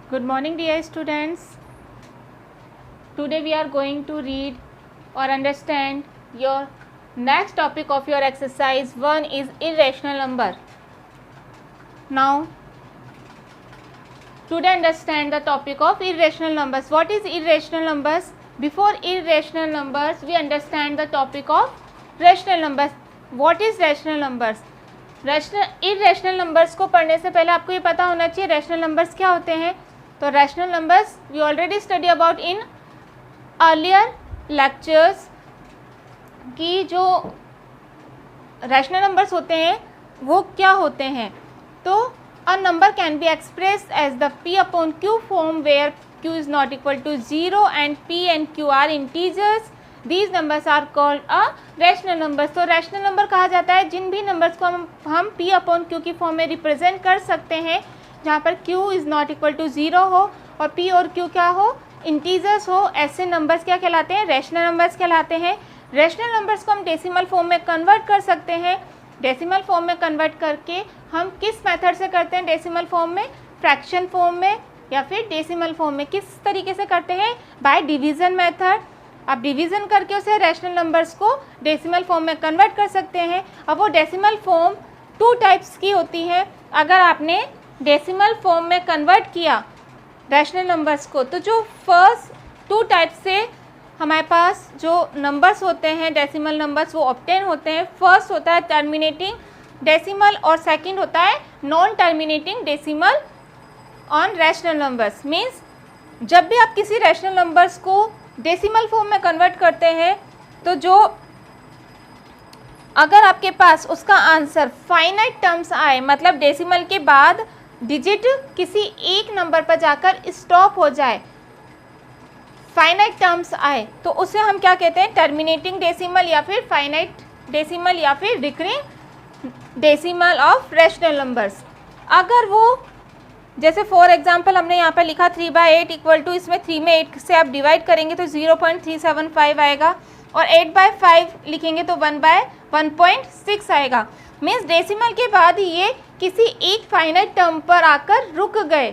Good morning, dear students. Today we are going to read or understand your next topic of your exercise. One is irrational number. Now, today understand the topic of irrational numbers. What is irrational numbers? Before irrational numbers, we understand the topic of rational numbers. What is rational numbers? Irrational numbers को पढ़ने से पहले आपको ये पता होना चाहिए rational numbers क्या होते हैं. तो rational numbers we already study about in earlier lectures कि जो रैशनल नंबर्स होते हैं वो क्या होते हैं. तो a number can be express as the p upon q form where q is not equal to 0 and p and q are integers. These numbers are called a rational numbers. तो rational number कहा जाता है जिन भी numbers को हम p upon q की form में रिप्रेजेंट कर सकते हैं जहाँ पर q is not equal to 0 हो और p और q क्या हो, इंटीजर्स हो. ऐसे नंबर्स क्या कहलाते हैं, रैशनल नंबर्स कहलाते हैं. रैशनल नंबर्स को हम डेसिमल फॉर्म में कन्वर्ट कर सकते हैं. डेसिमल फॉर्म में कन्वर्ट करके हम किस मेथड से करते हैं, डेसिमल फॉर्म में, फ्रैक्शन फॉर्म में या फिर डेसिमल फॉर्म में. किस तरीके से करते हैं, बाय डिवीज़न मेथड. आप डिवीज़न करके उसे रैशनल नंबर्स को डेसिमल फॉर्म में कन्वर्ट कर सकते हैं. अब वो डेसिमल फॉर्म टू टाइप्स की होती है. अगर आपने डेसिमल फॉर्म में कन्वर्ट किया रैशनल नंबर्स को तो जो फर्स्ट टू टाइप से हमारे पास जो नंबर्स होते हैं डेसिमल नंबर्स वो ऑब्टेन होते हैं. फर्स्ट होता है टर्मिनेटिंग डेसिमल और सेकंड होता है non terminating decimal on rational numbers. Means जब भी आप किसी रैशनल नंबर्स को डेसिमल फॉर्म में कन्वर्ट करते हैं तो जो अगर आपके पास उसका आंसर फाइनाइट टर्म्स आए, मतलब डेसिमल के बाद डिजिट किसी एक नंबर पर जाकर स्टॉप हो जाए, फाइनाइट टर्म्स आए, तो उसे हम क्या कहते हैं, टर्मिनेटिंग डेसिमल या फिर फाइनाइट डेसिमल या फिर recurring decimal of rational numbers. अगर वो जैसे फॉर एग्जांपल हमने यहाँ पर लिखा 3/8 इक्वल टू, इसमें 3 में 8 से आप डिवाइड करेंगे तो 0.375 आएगा और 8/5 लिखेंगे तो 1/1.6 आएगा. मीन्स डेसिमल के बाद ये किसी एक फाइनाइट टर्म पर आकर रुक गए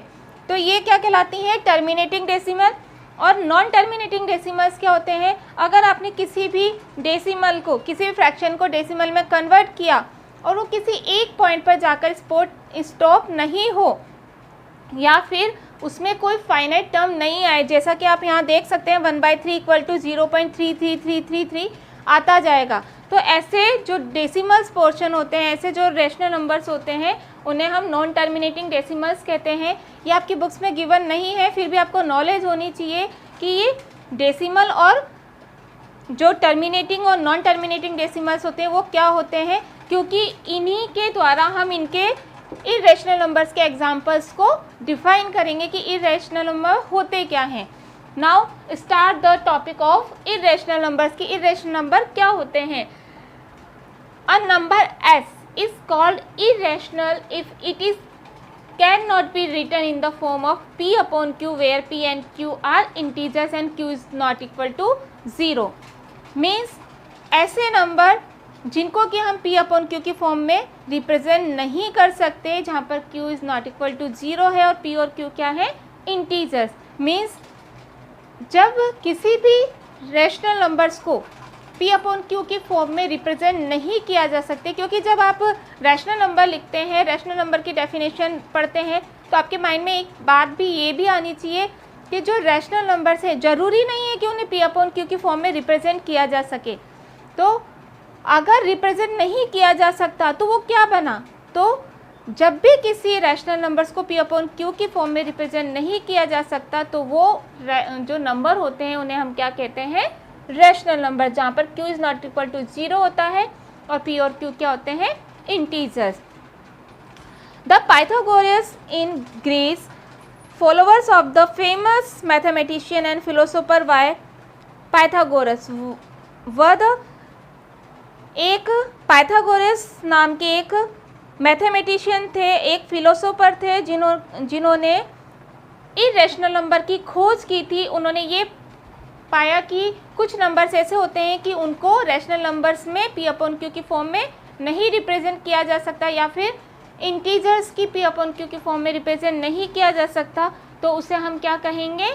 तो ये क्या कहलाती हैं, टर्मिनेटिंग डेसिमल. और नॉन टर्मिनेटिंग डेसिमल्स क्या होते हैं, अगर आपने किसी भी डेसिमल को, किसी भी फ्रैक्शन को डेसिमल में कन्वर्ट किया और वो किसी एक पॉइंट पर जाकर स्टॉप नहीं हो या फिर उसमें कोई फाइनाइट टर्म नहीं आए, जैसा कि आप यहाँ देख सकते हैं 1/3 इक्वल टू 0.33333 आता जाएगा. तो ऐसे जो डेसिमल्स पोर्शन होते हैं, ऐसे जो रैशनल नंबर्स होते हैं उन्हें हम नॉन टर्मिनेटिंग डेसिमल्स कहते हैं. ये आपकी बुक्स में गिवन नहीं है, फिर भी आपको नॉलेज होनी चाहिए कि ये डेसिमल और जो टर्मिनेटिंग और नॉन टर्मिनेटिंग डेसिमल्स होते हैं वो क्या होते हैं, क्योंकि इन्हीं के द्वारा हम इनके इरेशनल नंबर्स के एग्जाम्पल्स को डिफाइन करेंगे कि इरेशनल नंबर होते क्या हैं. Now start the topic of irrational numbers की इरेशनल नंबर क्या होते हैं. A number s is called irrational if it is cannot be written in the form of p upon q where p and q are integers and q is not equal to 0. Means ऐसे number जिनको कि हम p upon q की form में represent नहीं कर सकते, जहाँ पर q is not equal to 0 है और p और q क्या है, इंटीजर्स. मीन्स जब किसी भी रैशनल नंबर्स को p अपॉन q की फॉर्म में रिप्रेजेंट नहीं किया जा सकते, क्योंकि जब आप रैशनल नंबर लिखते हैं, रैशनल नंबर की डेफिनेशन पढ़ते हैं तो आपके माइंड में एक बात भी ये भी आनी चाहिए कि जो रैशनल नंबर्स हैं ज़रूरी नहीं है कि उन्हें p अपॉन q की फॉर्म में रिप्रेजेंट किया जा सके. तो अगर रिप्रेजेंट नहीं किया जा सकता तो वो क्या बना, तो जब भी किसी रैशनल नंबर्स को p अपॉन q की फॉर्म में रिप्रेजेंट नहीं किया जा सकता तो वो जो नंबर होते हैं उन्हें हम क्या कहते हैं, रैशनल नंबर, जहाँ पर q is not equal to 0 होता है और p और q क्या होते हैं, integers. The Pythagoras in Greece, followers of the famous mathematician and philosopher by Pythagoras, व एक पाइथागोरस नाम के एक मैथमेटिशियन थे, एक फिलोसोफर थे जिन्होंने इरेशनल नंबर की खोज की थी. उन्होंने ये पाया कि कुछ नंबर्स ऐसे होते हैं कि उनको रैशनल नंबर्स में p अपॉन q की फॉर्म में नहीं रिप्रेजेंट किया जा सकता या फिर इंटीजर्स की p अपॉन q की फॉर्म में रिप्रेजेंट नहीं किया जा सकता. तो उसे हम क्या कहेंगे,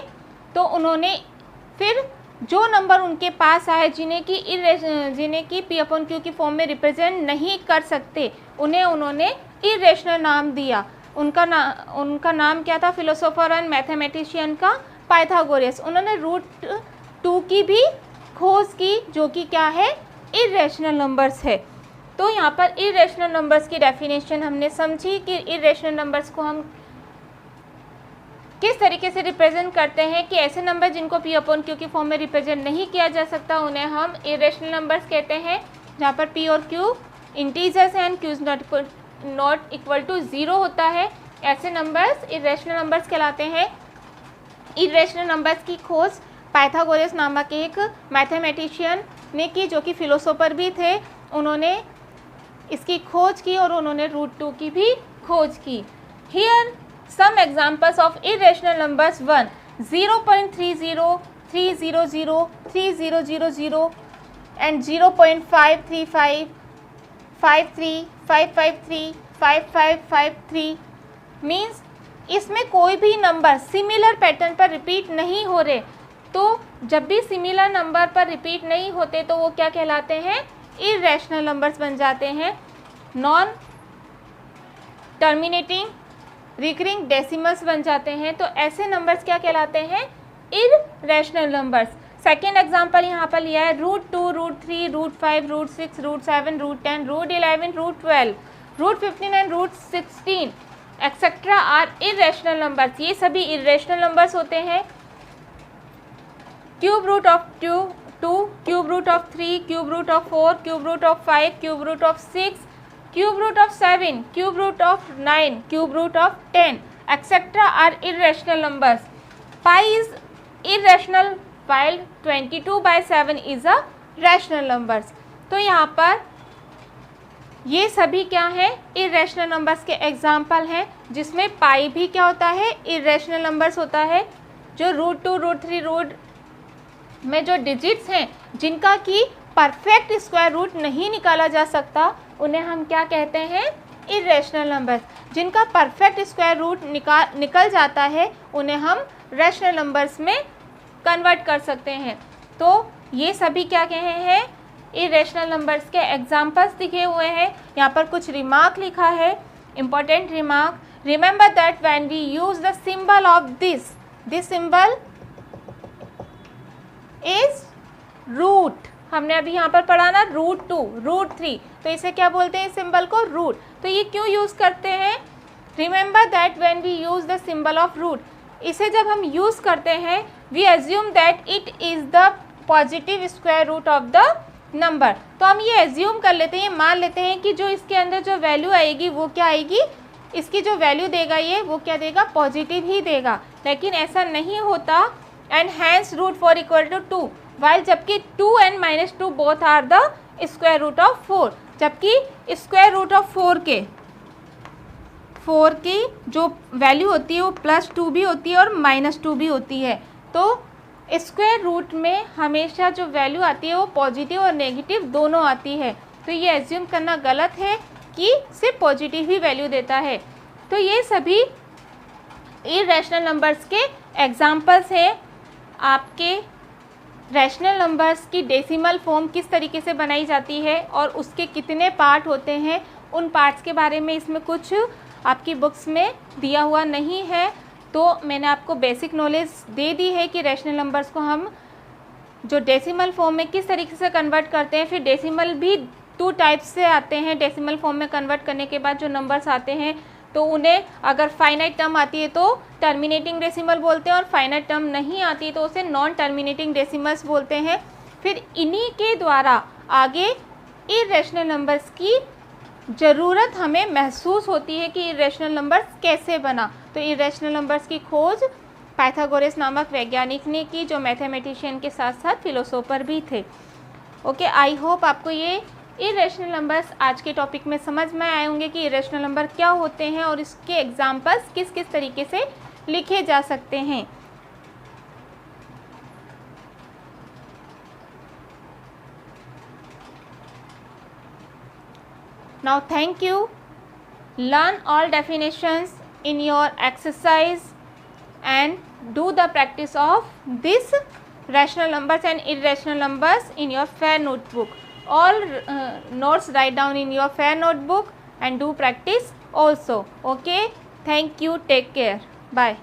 तो उन्होंने फिर जो नंबर उनके पास आए जिन्हें कि पी अपॉन क्यू की फॉर्म में रिप्रेजेंट नहीं कर सकते, उन्होंने इरेशनल नाम दिया। उनका नाम क्या था, फिलोसोफर एंड मैथमेटिशियन का पाइथागोरस। उन्होंने रूट 2 की भी खोज की, जो कि क्या है, इरेशनल नंबर्स है। तो यहाँ पर इरेशनल नंबर्स की डेफिनेशन हमने समझी कि इरेशनल नंबर्स को हम किस तरीके से रिप्रेजेंट करते हैं, कि ऐसे नंबर जिनको पी अपॉन क्यू की फॉर्म में रिप्रेजेंट नहीं किया जा सकता उन्हें हम इरेशनल नंबर्स कहते हैं, जहाँ पर पी और क्यू इंटीजर्स हैं and q is not equal to 0 होता है। ऐसे नंबर्स इरेशनल नंबर्स कहलाते हैं। इरेशनल नंबर्स की खोज पाइथागोरस नामक एक मैथमेटिशियन ने की, जो कि फिलोसोफर भी थे। उन्होंने इसकी खोज की और उन्होंने रूट 2 की भी खोज की। Here some examples of irrational numbers 1 0.30 300 3000 and 0.535 53 553 5553 means इसमें कोई भी नंबर सिमिलर पैटर्न पर रिपीट नहीं हो रहे। तो जब भी सिमिलर नंबर पर रिपीट नहीं होते तो वो क्या कहलाते हैं, इरेशनल नंबर्स बन जाते हैं। नॉन टर्मिनेटिंग रिकरिंग डेसिमल्स बन जाते हैं। तो ऐसे नंबर्स क्या कहलाते हैं, इरेशनल नंबर्स। सेकेंड एग्जाम्पल यहाँ पर लिया है root 2 root 3 root 5 root 6 root 7 root 10 root 11 root 12 root 15 and root 16 etcetera are irrational numbers. ये सभी इरेशनल नंबर्स होते हैं। Cube root of 2, cube root of 3, cube root of 4, cube root of 5, cube root of 6, cube root of 7, cube root of 9, cube root of 10 etcetera are irrational numbers. Pi is irrational while 22/7 is a rational numbers। तो यहाँ पर ये सभी क्या है, irrational numbers के example हैं, जिसमें पाई भी क्या होता है, इरेशनल नंबर्स होता है। जो रूट 2 रूट 3 रूट में जो डिजिट्स हैं जिनका कि परफेक्ट स्क्वायर रूट नहीं निकाला जा सकता, उन्हें हम क्या कहते हैं, इरेशनल नंबर्स। जिनका परफेक्ट स्क्वायर रूट निकल जाता है उन्हें हम रैशनल नंबर्स में कन्वर्ट कर सकते हैं। तो ये सभी क्या कहे हैं, इरेशनल नंबर्स के एग्जाम्पल्स दिखे हुए हैं। यहाँ पर कुछ रिमार्क लिखा है, important remark. Remember that when we use the symbol of this symbol is root. हमने अभी यहाँ पर पढ़ा ना, रूट 2 रूट 3, तो इसे क्या बोलते हैं, सिंबल को रूट। तो ये क्यों यूज करते हैं, remember that when we use the symbol of root, इसे जब हम यूज़ करते हैं we assume that it is the positive square root of the number. तो हम ये एज्यूम कर लेते हैं, ये मान लेते हैं कि जो इसके अंदर जो वैल्यू आएगी वो क्या आएगी, इसकी जो वैल्यू देगा ये वो क्या देगा, पॉजिटिव ही देगा। लेकिन ऐसा नहीं होता। And hence root 4 equal to 2 while, जबकि 2 and -2 both are the square root of 4। जबकि स्क्वायर रूट ऑफ 4 की जो वैल्यू होती है वो +2 भी होती है और -2 भी होती है। तो स्क्वायर रूट में हमेशा जो वैल्यू आती है वो पॉजिटिव और नेगेटिव दोनों आती है। तो ये एज्यूम करना गलत है कि सिर्फ पॉजिटिव ही वैल्यू देता है। तो ये सभी इरेशनल नंबर्स के एग्जाम्पल्स हैं। आपके रैशनल नंबर्स की डेसिमल फॉर्म किस तरीके से बनाई जाती है और उसके कितने पार्ट होते हैं, उन पार्ट्स के बारे में इसमें कुछ आपकी बुक्स में दिया हुआ नहीं है। तो मैंने आपको बेसिक नॉलेज दे दी है कि रैशनल नंबर्स को हम जो डेसिमल फॉर्म में किस तरीके से कन्वर्ट करते हैं। फिर डेसिमल भी 2 टाइप्स से आते हैं। डेसिमल फॉर्म में कन्वर्ट करने के बाद जो नंबर्स आते हैं तो उन्हें अगर फाइनाइट टर्म आती है तो टर्मिनेटिंग डेसिमल बोलते हैं, और फाइनाइट टर्म नहीं आती तो उसे नॉन टर्मिनेटिंग डेसिमल्स बोलते हैं। फिर इन्हीं के द्वारा आगे इरेशनल नंबर्स की ज़रूरत हमें महसूस होती है कि इरेशनल नंबर्स कैसे बना। तो इरेशनल नंबर्स की खोज पाइथागोरस नामक वैज्ञानिक ने की, जो मैथमेटिशियन के साथ साथ फिलोसोफर भी थे। ओके, आई होप आपको ये इरेशनल नंबर्स आज के टॉपिक में समझ में आए होंगे कि इरेशनल नंबर क्या होते हैं और इसके एग्जाम्पल्स किस किस तरीके से लिखे जा सकते हैं। Now thank you. Learn all definitions in your exercise and do the practice of this rational numbers and irrational numbers in your fair notebook. All notes write down in your fair notebook and do practice also. Okay, thank you, take care, bye.